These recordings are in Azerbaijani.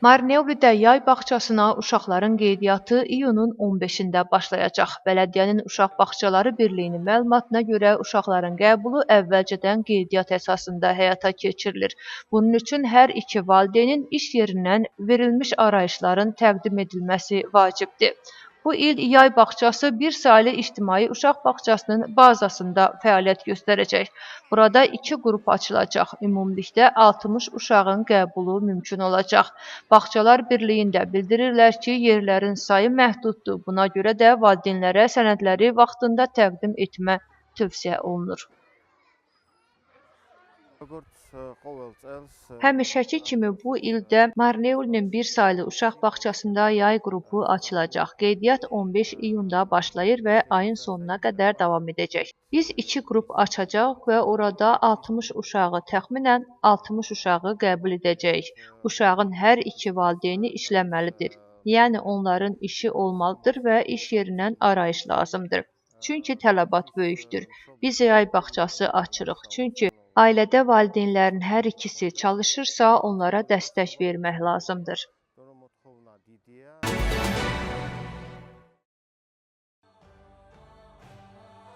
Marneolidə yay bağçasına uşaqların qeydiyyatı iyunun 15-də başlayacaq. Bələdiyyənin Uşaq Bağçaları Birliyinin məlumatına görə uşaqların qəbulu əvvəlcədən qeydiyyat əsasında həyata keçirilir. Bunun üçün hər iki valideynin iş yerindən verilmiş arayışların təqdim edilməsi vacibdir. Bu il yay bağçası bir saylı ictimai uşaq bağçasının bazasında fəaliyyət göstərəcək. Burada 2 qrup açılacaq. Ümumilikdə 60 uşağın qəbulu mümkün olacaq. Bağçalar Birliyində bildirirlər ki, yerlərin sayı məhduddur. Buna görə də valideynlərə sənədləri vaxtında təqdim etmə tövsiyə olunur. Həmişəki kimi bu ildə Marneolinin bir saylı uşaq bağçasında yay qrupu açılacaq. Qeydiyyat 15 iyunda başlayır və ayın sonuna qədər davam edəcək. Biz 2 qrup açacaq və orada 60 uşağı, təxminən 60 uşağı qəbul edəcəyik. Uşağın hər iki valideyni işləməlidir. Yəni onların işi olmalıdır və iş yerindən arayış lazımdır. Çünki tələbat böyükdür. Biz yay bağçası açırıq. Çünki ailədə valideynlərin hər ikisi çalışırsa, onlara dəstək vermək lazımdır.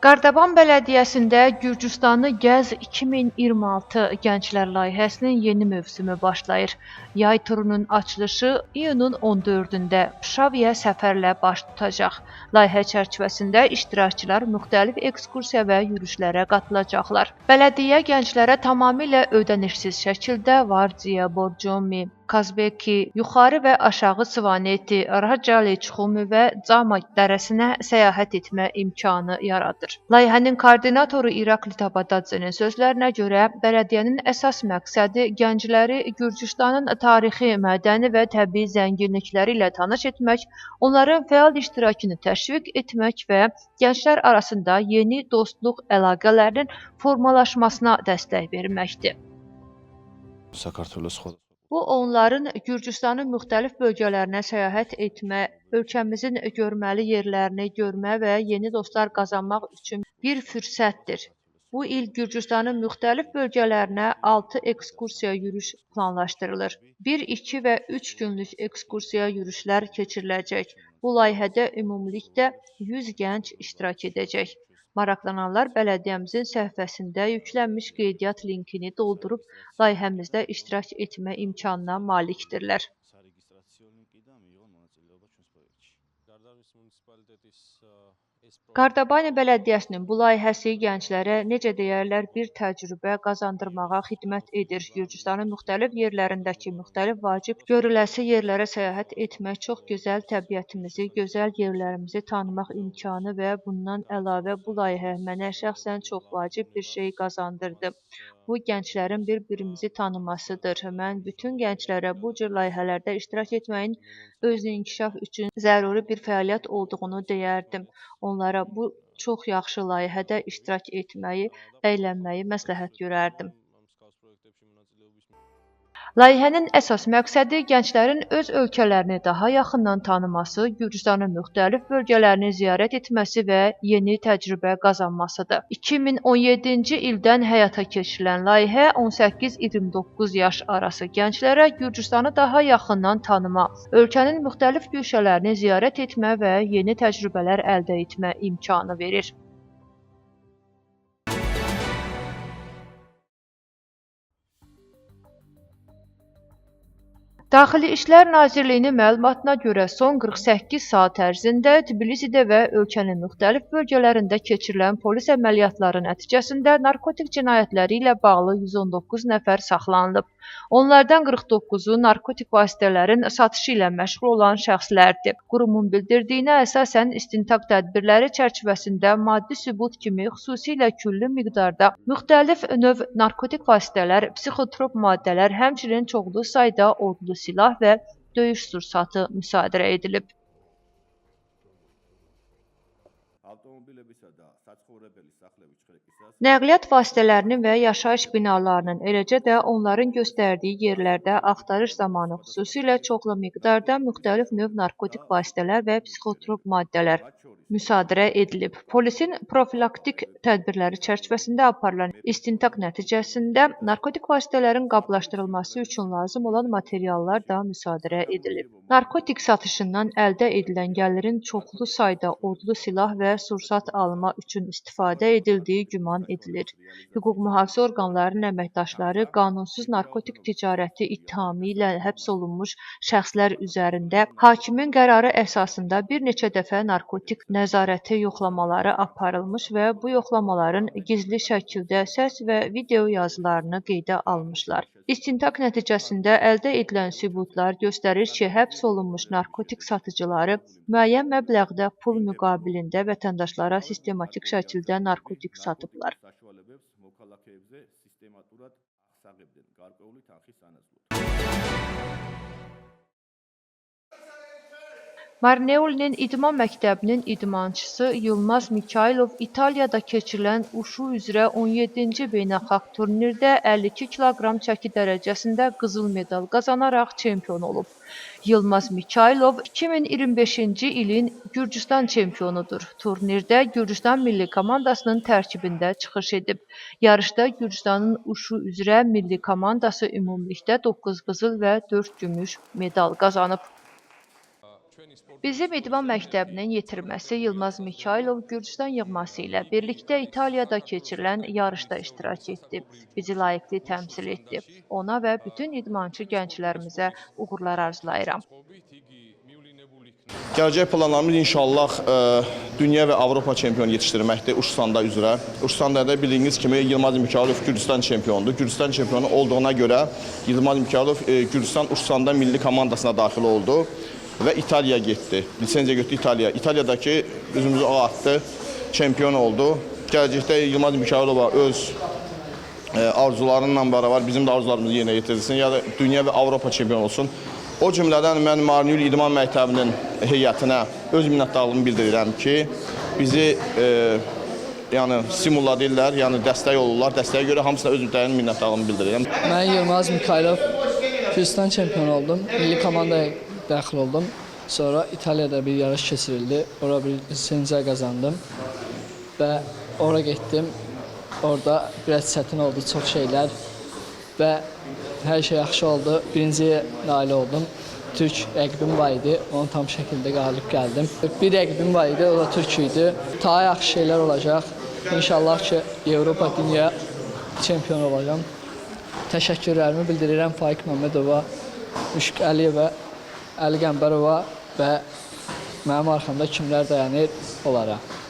Qardaban Bələdiyyəsində Gürcüstanı Gəz 2026 Gənclər layihəsinin yeni mövsümü başlayır. Yay turunun açılışı iyunun 14-də Şuşavaya səfərlə baş tutacaq. Layihə çərçivəsində iştirakçılar müxtəlif ekskursiya və yürüşlərə qatılacaqlar. Bələdiyyə gənclərə tamamilə ödənişsiz şəkildə Vardiya, Borjomi, Kazbeki, yuxarı və aşağı Svaneti, Racali, Çxumi və Cama dərəsinə səyahət etmə imkanı yaradır. Layihənin koordinatoru İrakli Tabadadzenin sözlərinə görə, bələdiyyənin əsas məqsədi gəncləri Gürcüstanın tarixi, mədəni və təbii zənginlikləri ilə tanış etmək, onların fəal iştirakını təşviq etmək və gənclər arasında yeni dostluq əlaqələrinin formalaşmasına dəstək verməkdir. Bu, onların Gürcüstanın müxtəlif bölgələrinə səyahət etmə, ölkəmizin görməli yerlərini görmə və yeni dostlar qazanmaq üçün bir fürsətdir. Bu il Gürcüstanın müxtəlif bölgələrinə 6 ekskursiya yürüş planlaşdırılır. 1, 2 və 3 günlük ekskursiya yürüşlər keçiriləcək. Bu layihədə ümumilikdə 100 gənc iştirak edəcək. Maraqlananlar bələdiyyəmizin səhifəsində yüklənmiş qeydiyyat linkini doldurub layihəmizdə iştirak etmə imkanına malikdirlər. Qardabani Bələdiyyəsinin bu layihəsi gənclərə, necə deyərlər, bir təcrübə qazandırmağa xidmət edir. Gürcüstanın müxtəlif yerlərindəki müxtəlif vacib görüləsi yerlərə səyahət etmək, çox gözəl təbiətimizi, gözəl yerlərimizi tanımaq imkanı və bundan əlavə bu layihə mənə şəxsən çox vacib bir şey qazandırdı. Bu, gənclərin bir-birimizi tanımasıdır. Mən bütün gənclərə bu cür layihələrdə iştirak etməyin özünü inkişaf üçün zəruri bir fəaliyyət olduğunu deyərdim. Onlara bu çox yaxşı layihədə iştirak etməyi, əylənməyi məsləhət görərdim. Layihənin əsas məqsədi gənclərin öz ölkələrini daha yaxından tanıması, Gürcüstanın müxtəlif bölgələrini ziyarət etməsi və yeni təcrübə qazanmasıdır. 2017-ci ildən həyata keçirilən layihə 18-29 yaş arası gənclərə Gürcüstanı daha yaxından tanıma, ölkənin müxtəlif güşələrini ziyarət etmə və yeni təcrübələr əldə etmə imkanı verir. Daxili İşlər Nazirliyinin məlumatına görə son 48 saat ərzində Tbilisidə və ölkənin müxtəlif bölgələrində keçirilən polis əməliyyatları nəticəsində narkotik cinayətləri ilə bağlı 119 nəfər saxlanılıb. Onlardan 49-u narkotik vasitələrin satışı ilə məşğul olan şəxslərdir. Qurumun bildirdiyinə əsasən istintaq tədbirləri çərçivəsində maddi sübut kimi xüsusilə küllü miqdarda müxtəlif növ narkotik vasitələr, psixotrop maddələr, həmçinin çoxlu sayda odlu silah və döyüş sursatı müsadirə edilib. Nəqliyyat vasitələrinin və yaşayış binalarının, eləcə də onların göstərdiyi yerlərdə axtarış zamanı xüsusilə çoxlu miqdarda müxtəlif növ narkotik vasitələr və psixotrop maddələr, müsadirə edilib. Polisin profilaktik tədbirləri çərçivəsində aparılan istintaq nəticəsində narkotik vasitələrin qablaşdırılması üçün lazım olan materiallar da müsadirə edilib. Narkotik satışından əldə edilən gəlirin çoxlu sayda odlu silah və sursat alma üçün istifadə edildiyi güman edilir. Hüquq mühafizə orqanlarının əməkdaşları qanunsuz narkotik ticarəti ittihamı ilə həbs olunmuş şəxslər üzərində hakimin qərarı əsasında bir neçə dəfə narkotik nəzarəti yoxlamaları aparılmış və bu yoxlamaların gizli şəkildə səs və video yazılarını qeydə almışlar. İstintaq nəticəsində əldə edilən sübutlar göstərir ki, həbs olunmuş narkotik satıcıları müəyyən məbləğdə pul müqabilində vətəndaşlara sistematik şəkildə narkotik satıblar. Marneolinin idman məktəbinin idmançısı Yılmaz Mikayılov İtaliyada keçirilən uşu üzrə 17-ci beynəlxalq turnirdə 52 kq çəki dərəcəsində qızıl medal qazanaraq çempion olub. Yılmaz Mikayılov 2025-ci ilin Gürcüstan çempionudur. Turnirdə Gürcüstan milli komandasının tərkibində çıxış edib. Yarışda Gürcüstanın uşu üzrə milli komandası ümumilikdə 9 qızıl və 4 gümüş medal qazanıb. Bizim idman məktəbinin yetirməsi Yılmaz Mikayılov Gürcüstan yığması ilə birlikdə İtaliyada keçirilən yarışda iştirak etdi. Bizi layiqli təmsil etdi. Ona və bütün idmançı gənclərimizə uğurlar arzulayıram. Gələcək planlarımız inşallah dünya və Avropa çempionu yetişdirməkdir Uşsanda üzrə. Uşsanda da bildiyiniz kimi Yılmaz Mikayılov Gürcüstan çempionudur. Gürcüstan çempionu olduğuna görə Yılmaz Mikayılov Gürcüstan Uşsanda milli komandasına daxil oldu və İtaliyaya getdi. Lisenziya götürdü İtaliyaya. İtaliyadakı üzümüzü ağa atdı, çempion oldu. Gələcəkdə Yılmaz Mikayılova öz arzularınla beraber bizim də arzularımızı yerinə yetirsin, ya da dünya və Avropa çempionu olsun. O cümlədən mən Marneol İdman Məktəbinin heyətinə öz minnətdarlığımı bildirirəm ki, bizi yəni stimullayırlar, yəni dəstək olurlar. Dəstəyə görə hamısına öz minnətdarlığımı bildirirəm. Mən Yılmaz Mikayılov Gürcüstan çempionu oldum. Milli komandaya daxil oldum. Sonra İtaliyada bir yarış keçirildi. Orada bir lisenziya qazandım və ora getdim. Orada biraz çətin oldu çox şeylər və hər şey yaxşı oldu. Birinciyə nail oldum. Türk rəqibim var idi. Onu tam şəkildə qalib gəldim. Bir rəqibim var idi, o da Türk idi. Daha yaxşı şeylər olacaq. İnşallah ki, Avropa dünya çempionu olacağam. Təşəkkürlərimi bildirirəm Faiq Məmmədova, Müşk Əliyevə, Əli Qəmbərova və mənim arxamda kimlər dayanır onlara.